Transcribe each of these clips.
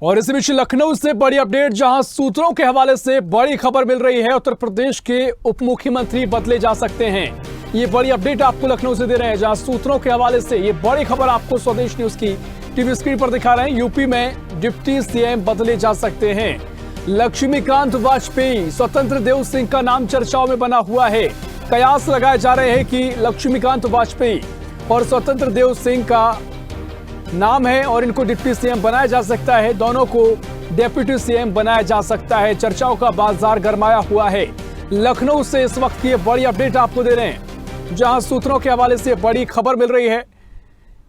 और इसी बीच लखनऊ से बड़ी अपडेट, जहां सूत्रों के हवाले से बड़ी खबर मिल रही है। उत्तर प्रदेश के उप मुख्यमंत्री बदले जा सकते हैं। ये बड़ी अपडेट आपको लखनऊ से दे रहे हैं, जहां सूत्रों के हवाले से ये बड़ी खबर आपको स्वदेश न्यूज की टीवी स्क्रीन पर दिखा रहे हैं। यूपी में डिप्टी सीएम बदले जा सकते हैं। लक्ष्मीकांत वाजपेयी, स्वतंत्र देव सिंह का नाम चर्चाओं में बना हुआ है। कयास लगाए जा रहे हैं कि लक्ष्मीकांत वाजपेयी और स्वतंत्र देव सिंह का नाम है और इनको डिप्टी सीएम बनाया जा सकता है। दोनों को डेप्यूटी सीएम बनाया जा सकता है। चर्चाओं का बाजार गरमाया हुआ है। लखनऊ से इस वक्त की बड़ी अपडेट आपको दे रहे हैं, जहां सूत्रों के हवाले से बड़ी खबर मिल रही है।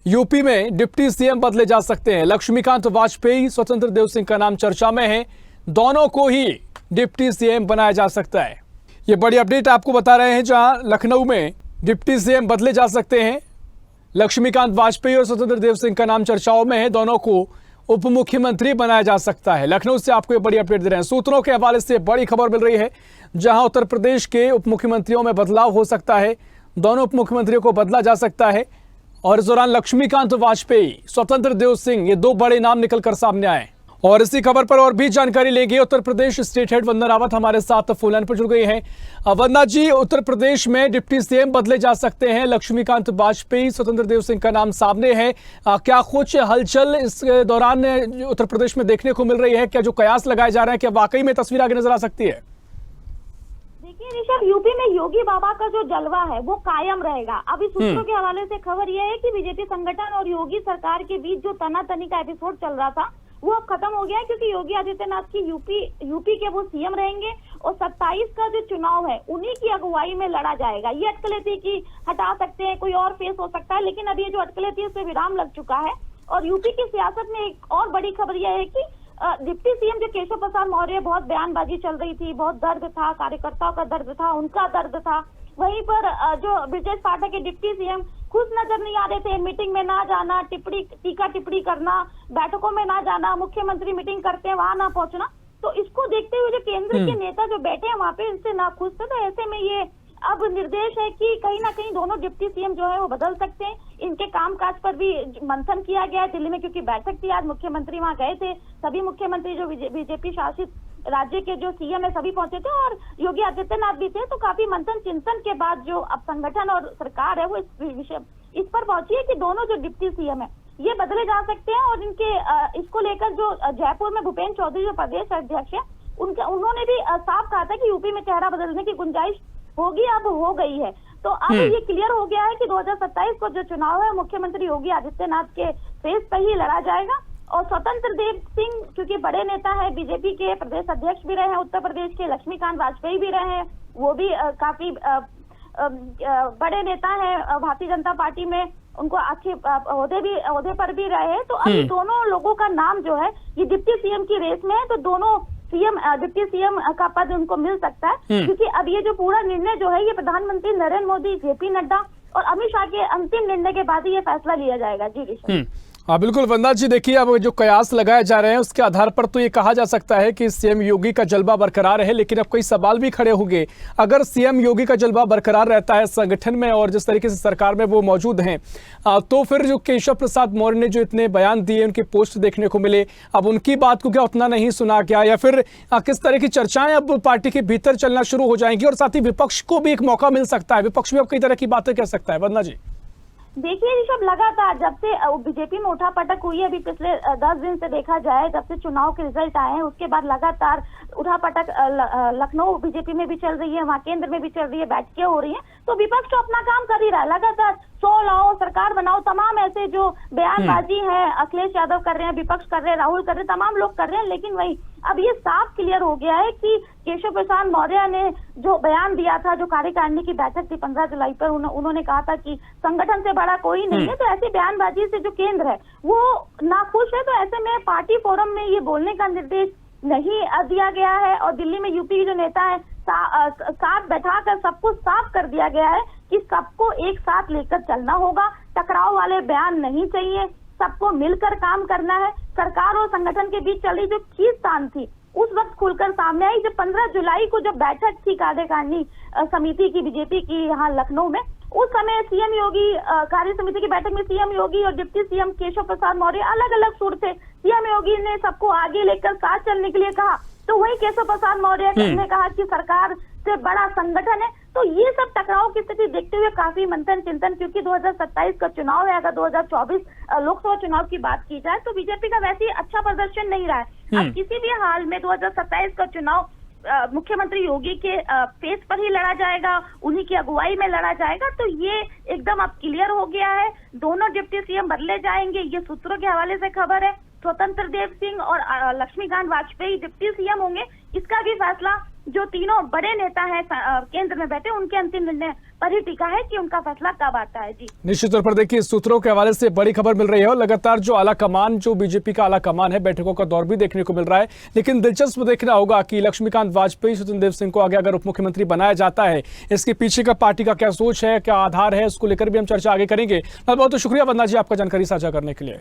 यूपी में डिप्टी सीएम बदले जा सकते हैं। लक्ष्मीकांत वाजपेयी, स्वतंत्र देव सिंह का नाम चर्चा में है। दोनों को ही डिप्टी सीएम बनाया जा सकता है। ये बड़ी अपडेट आपको बता रहे हैं, जहां लखनऊ में डिप्टी सीएम बदले जा सकते हैं। लक्ष्मीकांत वाजपेयी और स्वतंत्र देव सिंह का नाम चर्चाओं में है। दोनों को उप मुख्यमंत्री बनाया जा सकता है। लखनऊ से आपको ये बड़ी अपडेट दे रहे हैं। सूत्रों के हवाले से बड़ी खबर मिल रही है, जहां उत्तर प्रदेश के उप मुख्यमंत्रियों में बदलाव हो सकता है। दोनों उप मुख्यमंत्रियों को बदला जा सकता है। और इस दौरान लक्ष्मीकांत वाजपेयी, स्वतंत्र देव सिंह, ये दो बड़े नाम निकलकर सामने आए। और इसी खबर पर और भी जानकारी लेंगे। उत्तर प्रदेश स्टेट हेड वंदना रावत हमारे साथ फोन लाइन पर जुड़ गई हैं। वंदना जी, उत्तर प्रदेश में डिप्टी सीएम बदले जा सकते हैं। लक्ष्मीकांत वाजपेयी, स्वतंत्र देव सिंह का नाम सामने है। क्या कुछ हलचल इस दौरान उत्तर प्रदेश में देखने को मिल रही है? क्या जो कयास लगाए जा रहे हैं, क्या वाकई में तस्वीर आगे नजर आ सकती है? देखिए ऋषभ, यूपी में योगी बाबा का जो जलवा है वो कायम रहेगा। अभी सूत्रों के हवाले से खबर यह है कि बीजेपी संगठन और योगी सरकार के बीच जो तनातनी का एपिसोड चल रहा था वो अब खत्म हो गया है, क्योंकि योगी आदित्यनाथ की यूपी के वो सीएम रहेंगे और 27 का जो चुनाव है उन्हीं की अगुवाई में लड़ा जाएगा। ये अटकलें थी कि हटा सकते हैं, कोई और फेस हो सकता है, लेकिन अब ये जो अटकलें थी उससे विराम लग चुका है। और यूपी की सियासत में एक और बड़ी खबर यह है कि डिप्टी सीएम जो केशव प्रसाद मौर्य, बहुत बयानबाजी चल रही थी, बहुत दर्द था, कार्यकर्ताओं का दर्द था, उनका दर्द था। वहीं पर जो ब्रजेश पाठक के डिप्टी सीएम खुश नजर नहीं आ रहे थे। मीटिंग में ना जाना, टीका टिप्पणी करना, बैठकों में ना जाना, मुख्यमंत्री मीटिंग करते हैं वहां ना पहुंचना। तो इसको देखते हुए जो केंद्र के नेता जो बैठे हैं वहां पे, इनसे ना खुश थे। तो ऐसे में ये अब निर्देश है कि कहीं ना कहीं दोनों डिप्टी सीएम जो है वो बदल सकते हैं। इनके कामकाज पर भी मंथन किया गया है दिल्ली में, क्योंकि बैठक थी आज, मुख्यमंत्री वहां गए थे। सभी मुख्यमंत्री जो बीजेपी शासित राज्य के जो सीएम है सभी पहुंचे थे और योगी आदित्यनाथ भी थे। तो काफी मंथन चिंतन के बाद जो अब संगठन और सरकार है वो इस पर पहुंची है कि दोनों जो डिप्टी सीएम है ये बदले जा सकते हैं। और इनके इसको लेकर जो जयपुर में भूपेन्द्र चौधरी जो प्रदेश अध्यक्ष है उन्होंने भी साफ कहा था कि यूपी में चेहरा बदलने की गुंजाइश होगी, अब हो गई है। तो अब ये क्लियर हो गया है कि 2027 को जो चुनाव है मुख्यमंत्री योगी आदित्यनाथ के फेस पर ही लड़ा जाएगा। और स्वतंत्र देव सिंह क्योंकि बड़े नेता है, बीजेपी के प्रदेश अध्यक्ष भी रहे हैं उत्तर प्रदेश के, लक्ष्मीकांत वाजपेयी भी रहे हैं, वो भी काफी बड़े नेता है भारतीय जनता पार्टी में, उनको अच्छे ओहदे पर भी रहे हैं। तो अभी दोनों लोगों का नाम जो है ये डिप्टी सीएम की रेस में है। तो दोनों डिप्टी सीएम का पद उनको मिल सकता है, क्योंकि अब ये जो पूरा निर्णय जो है ये प्रधानमंत्री नरेंद्र मोदी, जेपी नड्डा और अमित शाह के अंतिम निर्णय के बाद ही ये फैसला लिया जाएगा। जी ऋषभ। हाँ बिल्कुल वंदना जी, देखिए अब जो कयास लगाए जा रहे हैं उसके आधार पर तो ये कहा जा सकता है कि सीएम योगी का जलवा बरकरार है। लेकिन अब कई सवाल भी खड़े होंगे। अगर सीएम योगी का जलवा बरकरार रहता है संगठन में और जिस तरीके से सरकार में वो मौजूद हैं, तो फिर जो केशव प्रसाद मौर्य ने जो इतने बयान दिए, उनके पोस्ट देखने को मिले, अब उनकी बात को क्या उतना नहीं सुना गया, या फिर किस तरह की चर्चाएं अब पार्टी के भीतर चलना शुरू हो जाएंगी? और साथ ही विपक्ष को भी एक मौका मिल सकता है, विपक्ष भी अब कई तरह की बातें कर सकता है। वंदना जी, देखिए ऋषभ, लगातार जब से बीजेपी में उठापटक हुई है, अभी पिछले 10 दिन से देखा जाए, जब से चुनाव के रिजल्ट आए हैं उसके बाद लगातार उठापटक लखनऊ बीजेपी में भी चल रही है, वहाँ केंद्र में भी चल रही है, बैठकें हो रही हैं। तो विपक्ष तो अपना काम कर ही रहा है, लगातार सो लाओ, सरकार बनाओ, तमाम ऐसे जो बयानबाजी है अखिलेश यादव कर रहे हैं, विपक्ष कर रहे हैं, राहुल कर रहे हैं, तमाम लोग कर रहे हैं। लेकिन वही अब ये साफ क्लियर हो गया है कि केशव प्रसाद मौर्य ने जो बयान दिया था, जो कार्यकारिणी की बैठक थी 15 जुलाई पर, उन्होंने कहा था कि संगठन से बड़ा कोई नहीं है। तो ऐसी बयानबाजी से जो केंद्र है वो नाखुश है। तो ऐसे में पार्टी फोरम में ये बोलने का निर्देश नहीं दिया गया है और दिल्ली में यूपी के जो नेता है साथ बैठाकर सबको साफ कर दिया गया है कि सबको एक साथ लेकर चलना होगा, टकराव वाले बयान नहीं चाहिए, सबको मिलकर काम करना है। सरकार और संगठन के बीच चली जो खींचतान थी उस वक्त खुलकर सामने आई जब 15 जुलाई को जब बैठक थी कार्यकारिणी समिति की बीजेपी की यहाँ लखनऊ में, उस समय सीएम योगी कार्य समिति की बैठक में सीएम योगी और डिप्टी सीएम केशव प्रसाद मौर्य अलग अलग सुर थे। सीएम योगी ने सबको आगे लेकर साथ चलने के लिए कहा, तो वही केशव प्रसाद मौर्य ने कहा कि सरकार से बड़ा संगठन है। तो ये सब टकराव की स्थिति देखते हुए काफी मंथन चिंतन, क्योंकि 2027 का चुनाव है, अगर 2024 लोकसभा चुनाव की बात की जाए तो बीजेपी का वैसे ही अच्छा प्रदर्शन नहीं रहा है। अब किसी भी हाल में 2027 का चुनाव मुख्यमंत्री योगी के फेस पर ही लड़ा जाएगा, उन्हीं की अगुवाई में लड़ा जाएगा। तो ये एकदम अब क्लियर हो गया है, दोनों डिप्टी सीएम बदले जाएंगे। ये सूत्रों के हवाले से खबर है। स्वतंत्र देव सिंह और लक्ष्मीकांत वाजपेयी डिप्टी सीएम होंगे, इसका भी फैसला जो तीनों बड़े नेता हैं केंद्र में बैठे, उनके अंतिम निर्णय पर ही टिका है कि उनका फैसला कब आता है। जी निश्चित तौर पर देखिए, सूत्रों के हवाले से बड़ी खबर मिल रही है और लगातार जो आला कमान, जो बीजेपी का आला कमान है, बैठकों का दौर भी देखने को मिल रहा है। लेकिन दिलचस्प देखना होगा कि लक्ष्मीकांत वाजपेयी, स्वतंत्र देव सिंह को आगे अगर उप मुख्यमंत्री बनाया जाता है, इसके पीछे का पार्टी का क्या सोच है, क्या आधार है, इसको लेकर भी हम चर्चा आगे करेंगे। बहुत बहुत शुक्रिया वंदना जी आपका जानकारी साझा करने के लिए।